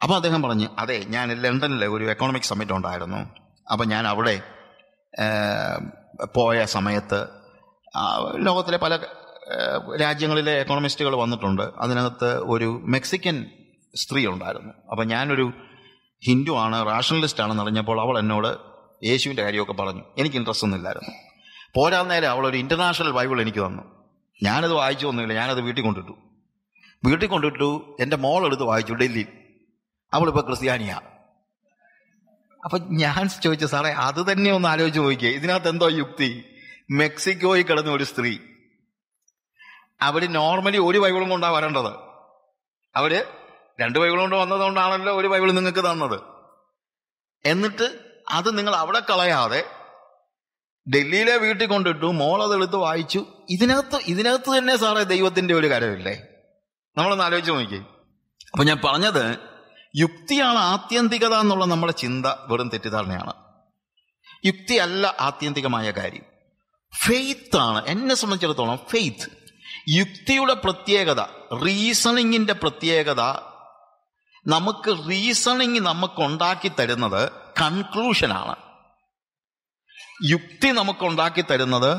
അപ്പോൾ അദ്ദേഹം പറഞ്ഞു, അതെ, ഞാൻ ലണ്ടനിലെ ഒരു എക്കണോമിക് സമ്മിറ്റ് ഉണ്ടായിരുന്നു. അപ്പം ഞാൻ അവിടെ പോയ സമയത്ത് ലോകത്തിലെ പല രാജ്യങ്ങളിലെ എക്കണോമിസ്റ്റുകൾ വന്നിട്ടുണ്ട്. അതിനകത്ത് ഒരു മെക്സിക്കൻ സ്ത്രീ ഉണ്ടായിരുന്നു. അപ്പം ഞാനൊരു ഹിന്ദു ആണ്, റാഷണലിസ്റ്റ് ആണെന്ന് അറിഞ്ഞപ്പോൾ അവൾ എന്നോട് യേശുവിൻ്റെ കാര്യമൊക്കെ പറഞ്ഞു. എനിക്ക് ഇൻട്രസ്റ്റ് ഒന്നും ഇല്ലായിരുന്നു. പോരാ നേരം അവളൊരു ഇൻ്റർനാഷണൽ ബൈബിൾ എനിക്ക് തന്നു. ഞാനത് വായിച്ചൊന്നുമില്ല, ഞാനത് വീട്ടിൽ കൊണ്ടിട്ടു. എൻ്റെ മോളെടുത്ത് വായിച്ചു ഡൽഹിയിൽ. അവളിപ്പോൾ ക്രിസ്ത്യാനിയാണ്. അപ്പം ഞാൻ ചോദിച്ചു, സാറേ അത് തന്നെ ഒന്ന് ആലോചിച്ച് നോക്കിയേ, ഇതിനകത്ത് എന്തോ യുക്തി? മെക്സിക്കോയിൽ കിടന്ന ഒരു സ്ത്രീ, അവർ നോർമലി ഒരു ബൈബിളും കൊണ്ടാണ് വരേണ്ടത്. അവർ 2 ബൈബിൾ കൊണ്ട് വന്നതുകൊണ്ടാണല്ലോ ഒരു ബൈബിൾ നിങ്ങൾക്ക് തന്നത്. എന്നിട്ട് അത് നിങ്ങൾ അവിടെ കളയാതെ ഡൽഹിയിലെ വീട്ടിൽ കൊണ്ടിട്ടു, മോളതെടുത്ത് വായിച്ചു. ഇതിനകത്ത് തന്നെ സാറേ ദൈവത്തിൻ്റെ ഒരു കരമില്ലേ? നമ്മളൊന്ന് ആലോചിച്ച് നോക്കി. അപ്പം ഞാൻ പറഞ്ഞത്, യുക്തിയാണ് ആത്യന്തികത എന്നുള്ള നമ്മുടെ ചിന്ത വെറും തെറ്റിദ്ധാരണയാണ്. യുക്തിയല്ല ആത്യന്തികമായ കാര്യം, ഫെയ്ത്താണ്. എന്നെ സംബന്ധിച്ചിടത്തോളം ഫെയ്ത്ത്, യുക്തിയുടെ പ്രത്യേകത, റീസണിങ്ങിൻ്റെ പ്രത്യേകത, റീസണിങ് നമുക്കുണ്ടാക്കി തരുന്നത് കൺക്ലൂഷനാണ്. യുക്തി നമുക്കുണ്ടാക്കി തരുന്നത്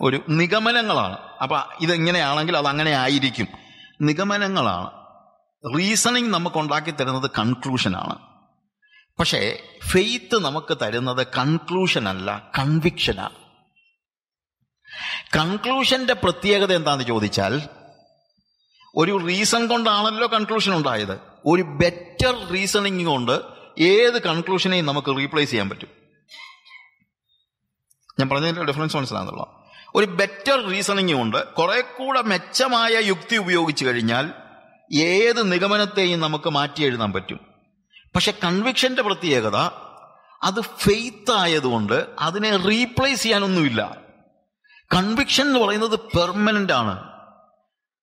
ഒരു നിഗമനങ്ങളാണ്. അപ്പം ഇതെങ്ങനെയാണെങ്കിൽ അതങ്ങനെ ആയിരിക്കും, നിഗമനങ്ങളാണ്. റീസണിങ് നമുക്കുണ്ടാക്കി തരുന്നത് കൺക്ലൂഷനാണ്. പക്ഷേ ഫെയ്ത്ത് നമുക്ക് തരുന്നത് കൺക്ലൂഷൻ അല്ല, കൺവിക്ഷനാണ്. കൺക്ലൂഷന്റെ പ്രത്യേകത എന്താണെന്ന് ചോദിച്ചാൽ, ഒരു റീസൺ കൊണ്ടാണല്ലോ കൺക്ലൂഷൻ ഉണ്ടായത്. ഒരു ബെറ്റർ റീസണിങ് കൊണ്ട് ഏത് കൺക്ലൂഷനെയും നമുക്ക് റീപ്ലേസ് ചെയ്യാൻ പറ്റും. ഞാൻ പറഞ്ഞതിൻ്റെ ഡിഫറൻസ് മനസ്സിലാകുന്നുള്ളൂ. ഒരു ബെറ്റർ റീസണിങ് കൊണ്ട്, കുറെ കൂടെ മെച്ചമായ യുക്തി ഉപയോഗിച്ച് കഴിഞ്ഞാൽ ഏത് നിഗമനത്തെയും നമുക്ക് മാറ്റി എഴുതാൻ പറ്റും. പക്ഷെ കൺവിക്ഷന്റെ പ്രത്യേകത, അത് ഫെയ്ത്ത് ആയതുകൊണ്ട് അതിനെ റീപ്ലേസ് ചെയ്യാനൊന്നുമില്ല. കൺവിക്ഷൻ എന്ന് പറയുന്നത് പെർമനന്റ് ആണ്.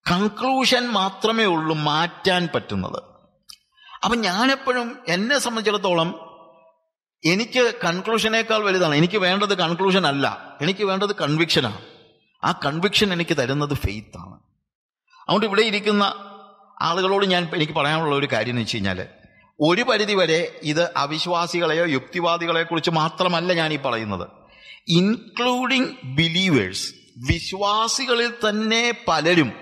കൺക്ലൂഷൻ മാത്രമേ ഉള്ളൂ മാറ്റാൻ പറ്റുന്നത്. അപ്പം ഞാനെപ്പോഴും എന്നെ സംബന്ധിച്ചിടത്തോളം എനിക്ക് കൺക്ലൂഷനേക്കാൾ വലുതാണ്. എനിക്ക് വേണ്ടത് കൺക്ലൂഷൻ അല്ല, എനിക്ക് വേണ്ടത് കൺവിക്ഷനാണ്. ആ കൺവിക്ഷൻ എനിക്ക് തരുന്നത് ഫെയ്ത്താണ്. അതുകൊണ്ട് ഇവിടെ ഇരിക്കുന്ന ആളുകളോട് എനിക്ക് പറയാനുള്ള ഒരു കാര്യം എന്ന് വെച്ച് കഴിഞ്ഞാൽ, ഒരു പരിധിവരെ ഇത് അവിശ്വാസികളെയോ യുക്തിവാദികളെയോ കുറിച്ച് മാത്രമല്ല ഞാൻ ഈ പറയുന്നത്, ഇൻക്ലൂഡിങ് ബിലീവേഴ്സ്. വിശ്വാസികളിൽ തന്നെ പലരും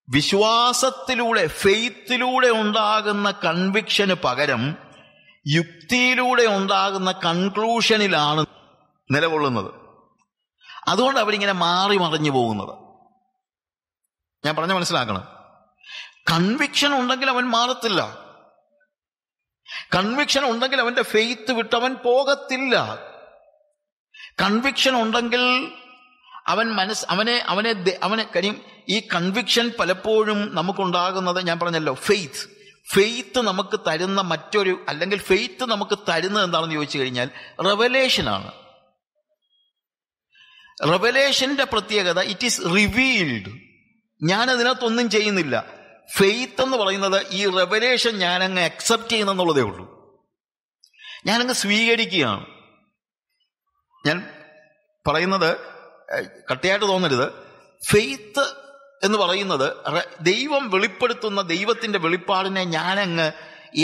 വിശ്വാസത്തിലൂടെ, ഫെയ്ത്തിലൂടെ ഉണ്ടാകുന്ന കൺവിക്ഷന് പകരം യുക്തിയിലൂടെ ഉണ്ടാകുന്ന കൺക്ലൂഷനിലാണ് നിലകൊള്ളുന്നത്. അതുകൊണ്ട് അവരിങ്ങനെ മാറി മറിഞ്ഞു പോകുന്നത്. ഞാൻ പറഞ്ഞ മനസ്സിലാക്കണം. കൺവിക്ഷൻ ഉണ്ടെങ്കിൽ അവൻ മാറത്തില്ല. കൺവിക്ഷൻ ഉണ്ടെങ്കിൽ അവന്റെ ഫെയ്ത്ത് വിട്ടവൻ പോകത്തില്ല. കൺവിക്ഷൻ ഉണ്ടെങ്കിൽ അവനെ കാര്യം, ഈ കൺവിക്ഷൻ പലപ്പോഴും നമുക്കുണ്ടാകുന്നത്, ഞാൻ പറഞ്ഞല്ലോ, ഫെയ്ത്ത് നമുക്ക് തരുന്ന അല്ലെങ്കിൽ ഫെയ്ത്ത് നമുക്ക് തരുന്നത് എന്താണെന്ന് ചോദിച്ചു കഴിഞ്ഞാൽ റെവലേഷനാണ്. റെവലേഷന്റെ പ്രത്യേകത, ഇറ്റ് ഈസ് റിവീൽഡ്. ഞാൻ അതിനകത്തൊന്നും ചെയ്യുന്നില്ല. ഫെയ്ത്ത് എന്ന് പറയുന്നത് ഈ റെവലേഷൻ ഞാനങ്ങ് അക്സെപ്റ്റ് ചെയ്യുന്നെന്നുള്ളതേ ഉള്ളൂ. ഞാനങ്ങ് സ്വീകരിക്കുകയാണ്. ഞാൻ പറയുന്നത് കട്ടിയായിട്ട് തോന്നരുത്. ഫെയ്ത്ത് എന്ന് പറയുന്നത് ദൈവം വെളിപ്പെടുത്തുന്ന ദൈവത്തിന്റെ വെളിപ്പാടിനെ ഞാനങ്ങ്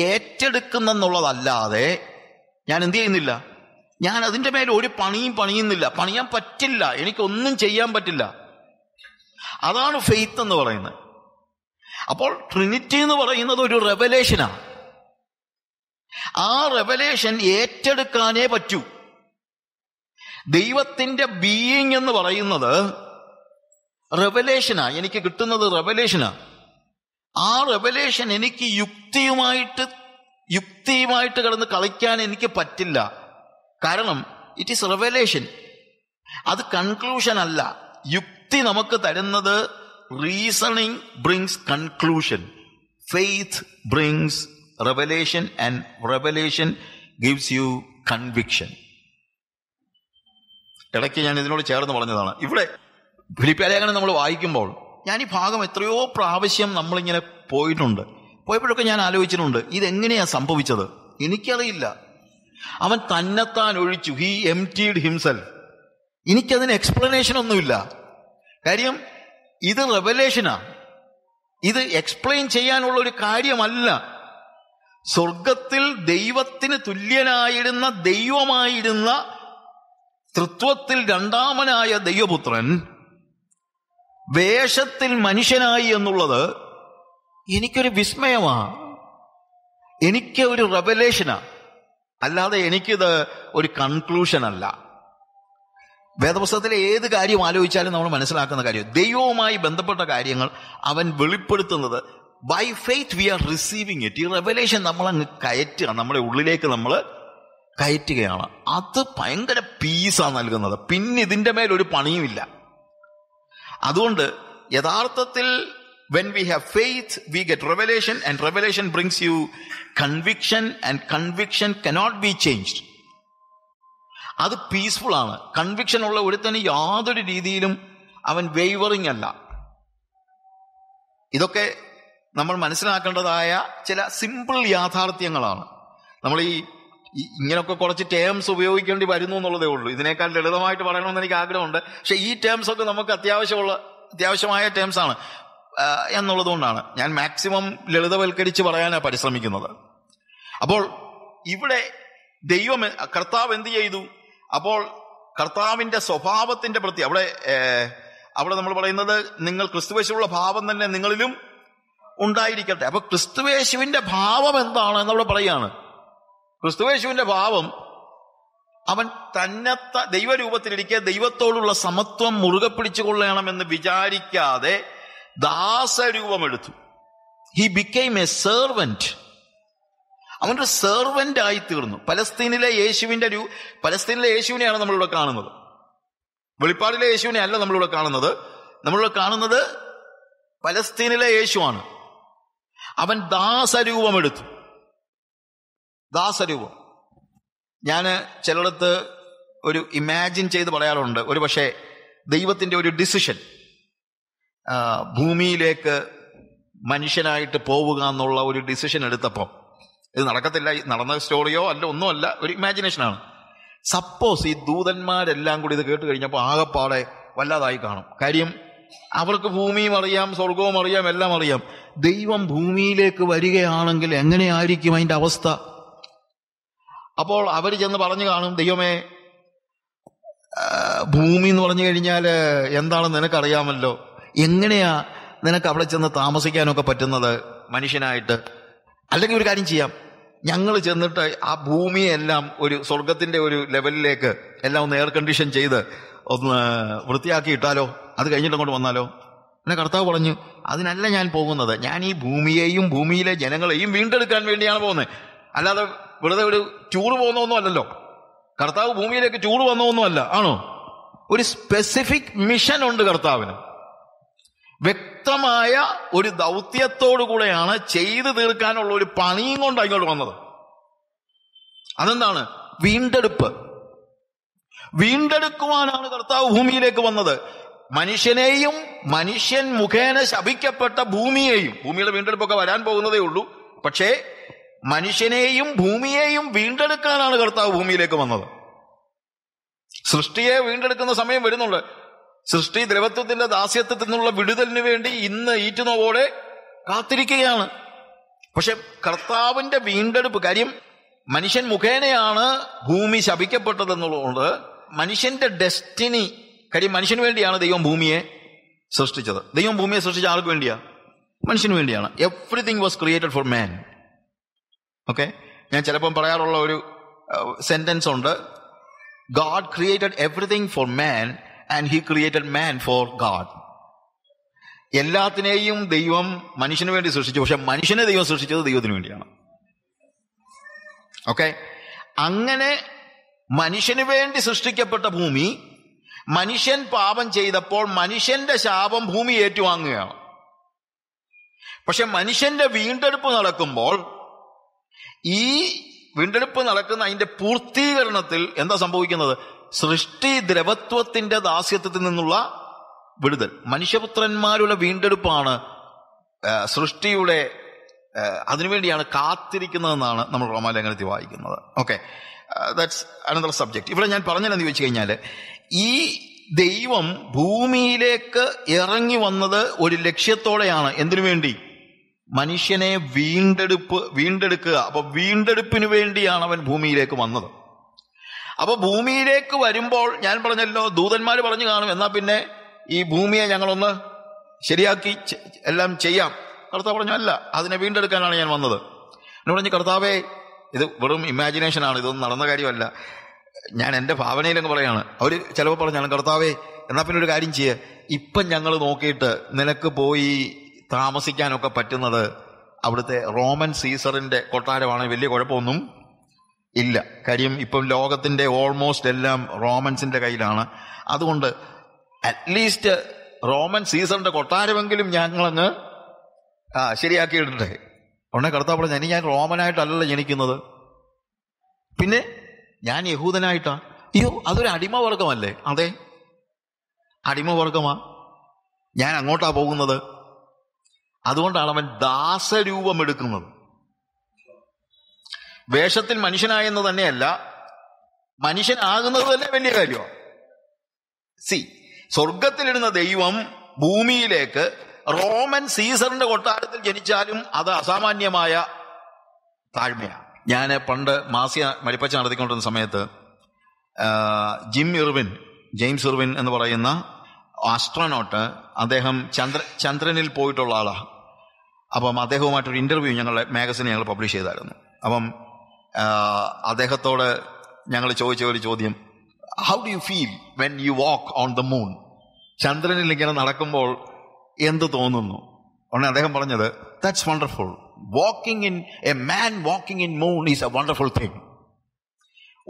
ഏറ്റെടുക്കുന്നെന്നുള്ളതല്ലാതെ ഞാൻ എന്ത് ചെയ്യുന്നില്ല, ഞാൻ അതിൻ്റെ മേലെ ഒരു പണിയുന്നില്ല. പണിയാൻ പറ്റില്ല, എനിക്കൊന്നും ചെയ്യാൻ പറ്റില്ല. അതാണ് ഫെയ്ത്ത് എന്ന് പറയുന്നത്. അപ്പോൾ ട്രിനിറ്റി എന്ന് പറയുന്നത് ഒരു റെവലേഷനാണ്. ആ റെവലേഷൻ ഏറ്റെടുക്കാനേ പറ്റൂ. ദൈവത്തിന്റെ ബീയിങ് എന്ന് പറയുന്നത് റെവലേഷനാ, എനിക്ക് കിട്ടുന്നത് റെവലേഷനാ. ആ റെവലേഷൻ എനിക്ക് യുക്തിയുമായിട്ട് കിടന്ന് കളിക്കാൻ എനിക്ക് പറ്റില്ല. കാരണം ഇറ്റ് ഈസ് റെവലേഷൻ, അത് കൺക്ലൂഷൻ അല്ല. യുക്തി നമുക്ക് തരുന്നത് reasoning brings conclusion, faith brings revelation, and revelation gives you conviction. ഇടയ്ക്ക് ഞാൻ ഇതിനോട് ചേർന്ന് പറഞ്ഞതാണ്. ഇവിടെ ഫിലിപ്പിയ ലേഖനം നമ്മൾ വായിക്കുമ്പോൾ ഞാൻ ഈ ഭാഗം എത്രയോ പ്രാവശ്യം നമ്മളിങ്ങനെ പോയപ്പോഴൊക്കെ ഞാൻ ആലോചിച്ചിട്ടുണ്ട്, ഇതെങ്ങനെയാണ് സംഭവിച്ചത്? എനിക്കറിയില്ല. അവൻ തന്നെത്താൻ ഒഴിച്ചു, ഹി എംപ്റ്റീഡ് ഹിംസെൽഫ്. എനിക്കതിന് എക്സ്പ്ലനേഷൻ ഒന്നുമില്ല. കാര്യം ഇത് റെവലേഷനാ. ഇത് എക്സ്പ്ലെയിൻ ചെയ്യാനുള്ള ഒരു കാര്യമല്ല. സ്വർഗത്തിൽ ദൈവത്തിന് തുല്യനായിരുന്ന, ദൈവമായിരുന്ന, തൃത്വത്തിൽ രണ്ടാമനായ ദൈവപുത്രൻ വേഷത്തിൽ മനുഷ്യനായി എന്നുള്ളത് എനിക്കൊരു വിസ്മയമാണ്, എനിക്ക് ഒരു റെവലേഷനാ. അല്ലാതെ എനിക്കിത് ഒരു കൺക്ലൂഷൻ അല്ല. വേദപുസ്തകത്തിലെ ഏത് കാര്യം ആലോചിച്ചാലും നമ്മൾ മനസ്സിലാക്കുന്ന കാര്യം, ദൈവവുമായി ബന്ധപ്പെട്ട കാര്യങ്ങൾ അവൻ വെളിപ്പെടുത്തുന്നത് by faith we are receiving it. ഈ റെവലേഷൻ നമ്മളങ്ങ് കയറ്റുക, നമ്മുടെ ഉള്ളിലേക്ക് നമ്മൾ കയറ്റുകയാണ്. അത് ഭയങ്കര പീസാണ് നൽകുന്നത്. പിന്നെ ഇതിൻ്റെ മേലൊരു പണിയുമില്ല. അതുകൊണ്ട് യഥാർത്ഥത്തിൽ when we have faith we get revelation, and revelation brings you conviction, and conviction cannot be changed. അത് പീസ്ഫുൾ ആണ്. കൺവിക്ഷൻ ഉള്ള ഒരുത്തന് യാതൊരു രീതിയിലും അവൻ വേവറിങ് അല്ല. ഇതൊക്കെ നമ്മൾ മനസ്സിലാക്കേണ്ടതായ ചില സിമ്പിൾ യാഥാർത്ഥ്യങ്ങളാണ്. നമ്മൾ ഇങ്ങനെയൊക്കെ കുറച്ച് ടേംസ് ഉപയോഗിക്കേണ്ടി വരുന്നു എന്നുള്ളതേ ഉള്ളൂ. ഇതിനേക്കാൾ ലളിതമായിട്ട് പറയണമെന്ന് എനിക്ക് ആഗ്രഹമുണ്ട്. പക്ഷെ ഈ ടേംസ് ഒക്കെ നമുക്ക് അത്യാവശ്യമായ ടേംസ് ആണ് എന്നുള്ളതുകൊണ്ടാണ് ഞാൻ മാക്സിമം ലളിതവൽക്കരിച്ച് പറയാനാണ് പരിശ്രമിക്കുന്നത്. അപ്പോൾ ഇവിടെ കർത്താവ് എന്ത് ചെയ്തു? അപ്പോൾ കർത്താവിന്റെ സ്വഭാവത്തിന്റെ അവിടെ നമ്മൾ പറയുന്നത്, നിങ്ങൾ ക്രിസ്തുവേശുവിലുള്ള ഭാവം തന്നെ നിങ്ങളിലും ഉണ്ടായിരിക്കട്ടെ. അപ്പൊ ക്രിസ്തുവേശുവിന്റെ ഭാവം എന്താണ് എന്നവിടെ പറയാണ്. ക്രിസ്തുവേശുവിന്റെ ഭാവം, അവൻ ദൈവരൂപത്തിലിരിക്കെ ദൈവത്തോടുള്ള സമത്വം മുറുകെ പിടിച്ചുകൊള്ളണമെന്ന് വിചാരിക്കാതെ ദാസരൂപമെടുത്തു. He became a servant. അവനൊരു സെർവന്റ് ആയി തീർന്നു. പലസ്തീനിലെ യേശുവിനെയാണ് നമ്മളിവിടെ കാണുന്നത്. വെളിപ്പാടിലെ യേശുവിനെ അല്ല നമ്മളിവിടെ കാണുന്നത്. നമ്മളിവിടെ കാണുന്നത് പലസ്തീനിലെ യേശുവാണ്. അവൻ ദാസരൂപമെടുത്തു. ദാസരൂപം. ഞാൻ ചിലയിടത്ത് ഒരു ഇമാജിൻ ചെയ്ത് പറയാറുണ്ട്, ഒരു പക്ഷേ ദൈവത്തിന്റെ ഒരു ഡിസിഷൻ, ഭൂമിയിലേക്ക് മനുഷ്യനായിട്ട് പോവുക എന്നുള്ള ഒരു ഡിസിഷൻ എടുത്തപ്പോൾ, ഇത് നടക്കത്തില്ല, നടന്ന സ്റ്റോറിയോ അല്ല, ഒന്നുമല്ല, ഒരു ഇമാജിനേഷനാണ്. സപ്പോസ് ഈ ദൂതന്മാരെല്ലാം കൂടി ഇത് കേട്ട് കഴിഞ്ഞപ്പോൾ ആകെപ്പാടെ വല്ലാതായി കാണും. കാര്യം അവർക്ക് ഭൂമിയും അറിയാം, സ്വർഗവും അറിയാം, എല്ലാം അറിയാം. ദൈവം ഭൂമിയിലേക്ക് വരികയാണെങ്കിൽ എങ്ങനെയായിരിക്കും അതിൻ്റെ അവസ്ഥ? അപ്പോൾ അവർ ചെന്ന് പറഞ്ഞു കാണും, ദൈവമേ, ഭൂമി എന്ന് പറഞ്ഞു കഴിഞ്ഞാൽ എന്താണെന്ന് നിനക്കറിയാമല്ലോ, എങ്ങനെയാ നിനക്ക് അവിടെ ചെന്ന് താമസിക്കാനൊക്കെ പറ്റുന്നത് മനുഷ്യനായിട്ട്? അല്ലെങ്കിൽ ഒരു കാര്യം ചെയ്യാം, ഞങ്ങൾ ചെന്നിട്ട് ആ ഭൂമിയെല്ലാം ഒരു സ്വർഗത്തിന്റെ ഒരു ലെവലിലേക്ക് എല്ലാം ഒന്ന് എയർ കണ്ടീഷൻ ചെയ്ത് ഒന്ന് വൃത്തിയാക്കി ഇട്ടാലോ, അത് കഴിഞ്ഞിട്ട് അങ്ങോട്ട് വന്നാലോ? എന്നെ കർത്താവ് പറഞ്ഞു, അതിനല്ല ഞാൻ പോകുന്നത്. ഞാൻ ഈ ഭൂമിയെയും ഭൂമിയിലെ ജനങ്ങളെയും വീണ്ടെടുക്കാൻ വേണ്ടിയാണ് പോകുന്നത്. അല്ലാതെ വെറുതെ ഒരു ടൂർ പോകുന്നൊന്നും അല്ലല്ലോ. കർത്താവ് ഭൂമിയിലേക്ക് ടൂർ വന്നൊന്നുമല്ല, ആണോ? ഒരു സ്പെസിഫിക് മിഷൻ ഉണ്ട് കർത്താവിന്. വ്യക്തമായ ഒരു ദൗത്യത്തോടു കൂടെയാണ് ചെയ്തു തീർക്കാനുള്ള ഒരു പണിയും കൊണ്ട് അങ്ങോട്ട് വന്നത്. അതെന്താണ്? വീണ്ടെടുപ്പ്. വീണ്ടെടുക്കുവാനാണ് കർത്താവ് ഭൂമിയിലേക്ക് വന്നത്. മനുഷ്യനെയും മനുഷ്യൻ മുഖേന ശപിക്കപ്പെട്ട ഭൂമിയെയും, ഭൂമിയുടെ വീണ്ടെടുപ്പൊക്കെ വരാൻ പോകുന്നതേ ഉള്ളൂ, പക്ഷേ മനുഷ്യനെയും ഭൂമിയെയും വീണ്ടെടുക്കാനാണ് കർത്താവ് ഭൂമിയിലേക്ക് വന്നത്. സൃഷ്ടിയെ വീണ്ടെടുക്കുന്ന സമയം വരുന്നുണ്ട്. സൃഷ്ടി ദ്രവത്വത്തിന്റെ ദാസ്യത്വത്തിൽ നിന്നുള്ള വിടുതലിന് വേണ്ടി ഇന്ന് ഈറ്റുനോവോടെ കാത്തിരിക്കുകയാണ്. പക്ഷെ കർത്താവിന്റെ വീണ്ടെടുപ്പ്, കാര്യം മനുഷ്യൻ മുഖേനയാണ് ഭൂമി ശപിക്കപ്പെട്ടതെന്നുള്ളതുകൊണ്ട് മനുഷ്യന്റെ ഡെസ്റ്റിനി, കാര്യം മനുഷ്യന് വേണ്ടിയാണ് ദൈവം ഭൂമിയെ സൃഷ്ടിച്ചത്. ദൈവം ഭൂമിയെ സൃഷ്ടിച്ച ആൾക്ക് വേണ്ടിയാ? മനുഷ്യന് വേണ്ടിയാണ്. Everything was created for man. Okay, ഞാൻ ചിലപ്പം പറയാറുള്ള ഒരു സെന്റൻസ് ഉണ്ട്, God created everything four man and he created man four God. എല്ലാത്തിനെയും ദൈവം മനുഷ്യന് വേണ്ടി സൃഷ്ടിച്ചു, പക്ഷെ മനുഷ്യനെ ദൈവം സൃഷ്ടിച്ചത് ദൈവത്തിന് വേണ്ടിയാണ്. ഓക്കെ, അങ്ങനെ മനുഷ്യന് വേണ്ടി സൃഷ്ടിക്കപ്പെട്ട ഭൂമി, മനുഷ്യൻ പാപം ചെയ്തപ്പോൾ മനുഷ്യന്റെ ശാപം ഭൂമി ഏറ്റുവാങ്ങുകയാണ്. പക്ഷെ മനുഷ്യന്റെ വീണ്ടെടുപ്പ് നടക്കുമ്പോൾ, ഈ വീണ്ടെടുപ്പ് നടക്കുന്ന അതിന്റെ പൂർത്തീകരണത്തിൽ എന്താ സംഭവിക്കുന്നത്? സൃഷ്ടി ദ്രവത്വത്തിന്റെ ദാസ്യത്വത്തിൽ നിന്നുള്ള വിടുതൽ, മനുഷ്യപുത്രന്മാരുടെ വീണ്ടെടുപ്പാണ് സൃഷ്ടിയുടെ, അതിനുവേണ്ടിയാണ് കാത്തിരിക്കുന്നതെന്നാണ് നമ്മൾ റോമാലേഖനത്തിൽ വായിക്കുന്നത്. Okay, that's another subject. ഇവിടെ ഞാൻ പറഞ്ഞതെന്ന് ചോദിച്ചു കഴിഞ്ഞാൽ, ഈ ദൈവം ഭൂമിയിലേക്ക് ഇറങ്ങി വന്നത് ഒരു ലക്ഷ്യത്തോടെയാണ്. എന്തിനു വേണ്ടി? മനുഷ്യനെ വീണ്ടെടുക്കുക. അപ്പൊ വീണ്ടെടുപ്പിന് വേണ്ടിയാണ് അവൻ ഭൂമിയിലേക്ക് വന്നത്. അപ്പൊ ഭൂമിയിലേക്ക് വരുമ്പോൾ ഞാൻ പറഞ്ഞല്ലോ, ദൂതന്മാർ പറഞ്ഞു കാണും, എന്നാ പിന്നെ ഈ ഭൂമിയെ ഞങ്ങളൊന്ന് ശരിയാക്കി എല്ലാം ചെയ്യാം. കർത്താവ് പറഞ്ഞു, അല്ല, അതിനെ വീണ്ടെടുക്കാനാണ് ഞാൻ വന്നത്. എന്ന് പറഞ്ഞ്, കർത്താവേ, ഇത് വെറും ഇമാജിനേഷനാണ്, ഇതൊന്നും നടന്ന കാര്യമല്ല, ഞാൻ എൻ്റെ ഭാവനയിലങ്ങ് പറയാണ്. അവർ ചിലപ്പോൾ പറഞ്ഞാണ്, കർത്താവേ, എന്നാൽ പിന്നെ ഒരു കാര്യം ചെയ്യുക, ഇപ്പം ഞങ്ങൾ നോക്കിയിട്ട് നിനക്ക് പോയി താമസിക്കാനൊക്കെ പറ്റുന്നത് അവിടുത്തെ റോമൻ സീസറിൻ്റെ കൊട്ടാരമാണ്, വലിയ കുഴപ്പമൊന്നും ഇല്ല. കാര്യം ഇപ്പം ലോകത്തിൻ്റെ ഓൾമോസ്റ്റ് എല്ലാം റോമൻസിൻ്റെ കയ്യിലാണ്. അതുകൊണ്ട് അറ്റ്ലീസ്റ്റ് റോമൻ സീസറിൻ്റെ കൊട്ടാരമെങ്കിലും ഞങ്ങളങ്ങ് ശരിയാക്കിയിടട്ടെ. ഉടനെ കർത്താവ് പറഞ്ഞു, ഞാൻ റോമനായിട്ടല്ലല്ലോ ജനിക്കുന്നത്, പിന്നെ ഞാൻ യഹൂദനായിട്ടാ. അയ്യോ, അതൊരു അടിമവർഗമല്ലേ? അതെ, അടിമവർഗമാ. ഞാൻ അങ്ങോട്ടാ പോകുന്നത്. അതുകൊണ്ടാണ് അവൻ ദാസരൂപം എടുക്കുന്നത്. വേഷത്തിൽ മനുഷ്യനായെന്ന് തന്നെയല്ല, മനുഷ്യനാകുന്നത് തന്നെ വലിയ കാര്യമാണ്. സ്വർഗത്തിലിരുന്ന ദൈവം ഭൂമിയിലേക്ക് റോമൻ സീസറിന്റെ കൊട്ടാരത്തിൽ ജനിച്ചാലും അത് അസാമാന്യമായ താഴ്മയാണ്. ഞാൻ പണ്ട് മാസിക മരിപ്പച്ച നടത്തിക്കൊണ്ടിരുന്ന സമയത്ത് ജെയിംസ് ഇർവിൻ എന്ന് പറയുന്ന ആസ്ട്രോനോട്ട്, അദ്ദേഹം ചന്ദ്രനിൽ പോയിട്ടുള്ള ആളാണ്. അപ്പം അദ്ദേഹവുമായിട്ടൊരു ഇന്റർവ്യൂ ഞങ്ങളുടെ മാഗസിനിൽ ഞങ്ങൾ പബ്ലിഷ് ചെയ്തായിരുന്നു. അപ്പം അദ്ദേഹത്തോട് ഞങ്ങൾ ചോദിച്ച ഒരു ചോദ്യം, how do you feel when you walk on the moon? ചന്ദ്രനിൽ ഇങ്ങനെ നടക്കുമ്പോൾ എന്ത് തോന്നുന്നു? ഉടനെ അദ്ദേഹം പറഞ്ഞത്, that's wonderful. A man walking in moon is a wonderful thing.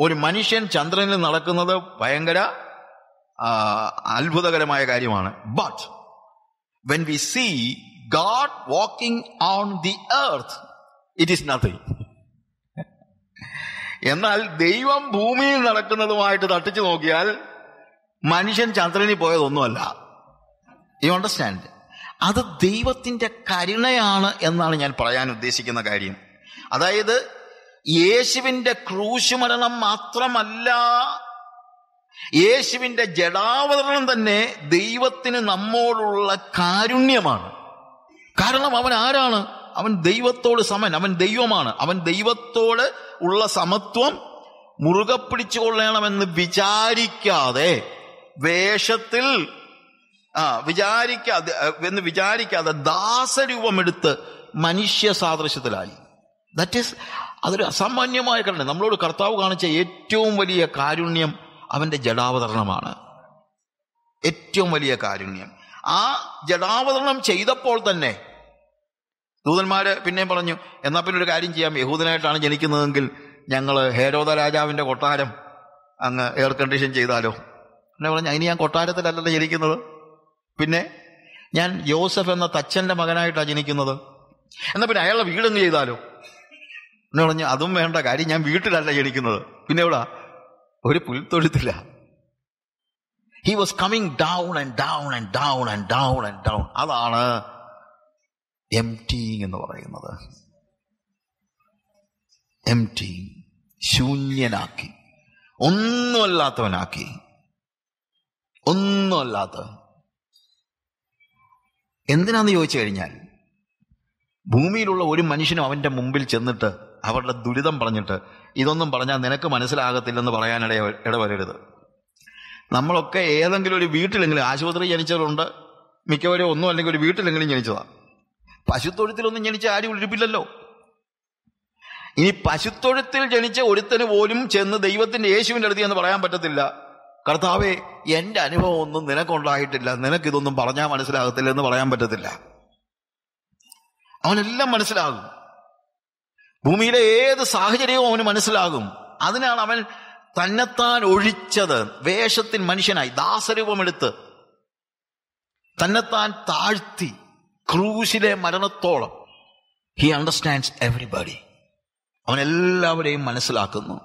ഒരു മനുഷ്യൻ ചന്ദ്രനിൽ നടക്കുന്നത് ഭയങ്കര അത്ഭുതകരമായ കാര്യമാണ്. But when we see God walking on the earth, it is nothing. എന്നാൽ ദൈവം ഭൂമിയിൽ നടക്കുന്നതുമായിട്ട് തട്ടിച്ചു നോക്കിയാൽ മനുഷ്യൻ ചന്ദ്രനിൽ പോയതൊന്നുമല്ല. You understand? അത് ദൈവത്തിന്റെ കരുണയാണ് എന്നാണ് ഞാൻ പറയാൻ ഉദ്ദേശിക്കുന്ന കാര്യം. അതായത് യേശുവിന്റെ ക്രൂശ് മരണം മാത്രമല്ല, യേശുവിന്റെ ജഡാവതരണം തന്നെ ദൈവത്തിന് നമ്മോടുള്ള കാരുണ്യമാണ്. കാരണം അവൻ ആരാണ്? അവൻ ദൈവത്തോട് സമൻ, അവൻ ദൈവമാണ്. അവൻ ദൈവത്തോട് ഉള്ള സമത്വം മുറുകെ പിടിച്ചുകൊള്ളണമെന്ന് വിചാരിക്കാതെ, വേഷത്തിൽ വിചാരിക്കാതെ ദാസരൂപമെടുത്ത് മനുഷ്യ സാദൃശ്യത്തിലായി. അതൊരു അസാമാന്യമായ കരുണ. നമ്മളോട് കർത്താവ് കാണിച്ച ഏറ്റവും വലിയ കാരുണ്യം അവന്റെ ജഡാവതരണമാണ്. ഏറ്റവും വലിയ കാരുണ്യം. ആ ജഡാവതരണം ചെയ്തപ്പോൾ തന്നെ ദൂതന്മാര് പിന്നെയും പറഞ്ഞു, എന്നാ പിന്നെ ഒരു കാര്യം ചെയ്യാം, യഹൂദനായിട്ടാണ് ജനിക്കുന്നതെങ്കിൽ ഞങ്ങൾ ഹേരോദ രാജാവിന്റെ കൊട്ടാരം അങ്ങ് എയർ കണ്ടീഷൻ ചെയ്താലോ? എന്നെ പറഞ്ഞു, അതിന് ഞാൻ കൊട്ടാരത്തിലല്ലല്ലോ ജനിക്കുന്നത്, പിന്നെ ഞാൻ യോസഫ് എന്ന തച്ചന്റെ മകനായിട്ടാണ് ജനിക്കുന്നത്. എന്നാ പിന്നെ അയാളുടെ വീടങ്ങ് ചെയ്താലോ? എന്നെ പറഞ്ഞു, അതും വേണ്ട, കാര്യം ഞാൻ വീട്ടിലല്ല ജനിക്കുന്നത്, പിന്നെ എവിടാ? ഒരു പുൽത്തൊഴുത്തില്ല. He was coming down and down and down and down and down. അതാണ് എംപ്റ്റിങ് എന്ന് പറയുന്നത്. എംപ്റ്റിങ്, ശൂന്യനാക്കി, ഒന്നുമല്ലാത്തവനാക്കി. എന്തിനാന്ന് ചോദിച്ചു കഴിഞ്ഞാൽ, ഭൂമിയിലുള്ള ഒരു മനുഷ്യനും അവന്റെ മുമ്പിൽ ചെന്നിട്ട് അവരുടെ ദുരിതം പറഞ്ഞിട്ട് ഇതൊന്നും പറഞ്ഞാൽ നിനക്ക് മനസ്സിലാകത്തില്ലെന്ന് പറയാൻ ഇടവരരുത്. നമ്മളൊക്കെ ഏതെങ്കിലും ഒരു വീട്ടിലെങ്കിലും, ആശുപത്രി ജനിച്ചവരുണ്ട്, മിക്കവരും ഒന്നും അല്ലെങ്കിൽ ഒരു വീട്ടിലെങ്കിലും ജനിച്ചതാണ്. പശുത്തൊഴുത്തിലൊന്നും ജനിച്ച ആരും ഉരുപ്പില്ലല്ലോ. ഇനി പശുത്തൊഴുത്തിൽ ജനിച്ച ഒരുത്തന് പോലും ചെന്ന് ദൈവത്തിന്റെ യേശുവിന്റെ അടുത്ത് എന്ന് പറയാൻ പറ്റത്തില്ല, കർത്താവേ, എന്റെ അനുഭവം ഒന്നും നിനക്കുണ്ടായിട്ടില്ല, നിനക്കിതൊന്നും പറഞ്ഞാൽ മനസ്സിലാകത്തില്ല എന്ന് പറയാൻ പറ്റത്തില്ല. അവനെല്ലാം മനസ്സിലാകും. ഭൂമിയിലെ ഏത് സാഹചര്യവും അവന് മനസ്സിലാകും. അതിനാണ് അവൻ തന്നെത്താൻ ഒഴിച്ചത്. വേഷത്തിൽ മനുഷ്യനായി ദാസരൂപമെടുത്ത് തന്നെത്താൻ താഴ്ത്തി ക്രൂശിലെ മരണത്തോളം. He understands everybody. അവൻ എല്ലാവരെയും മനസ്സിലാക്കുന്നു.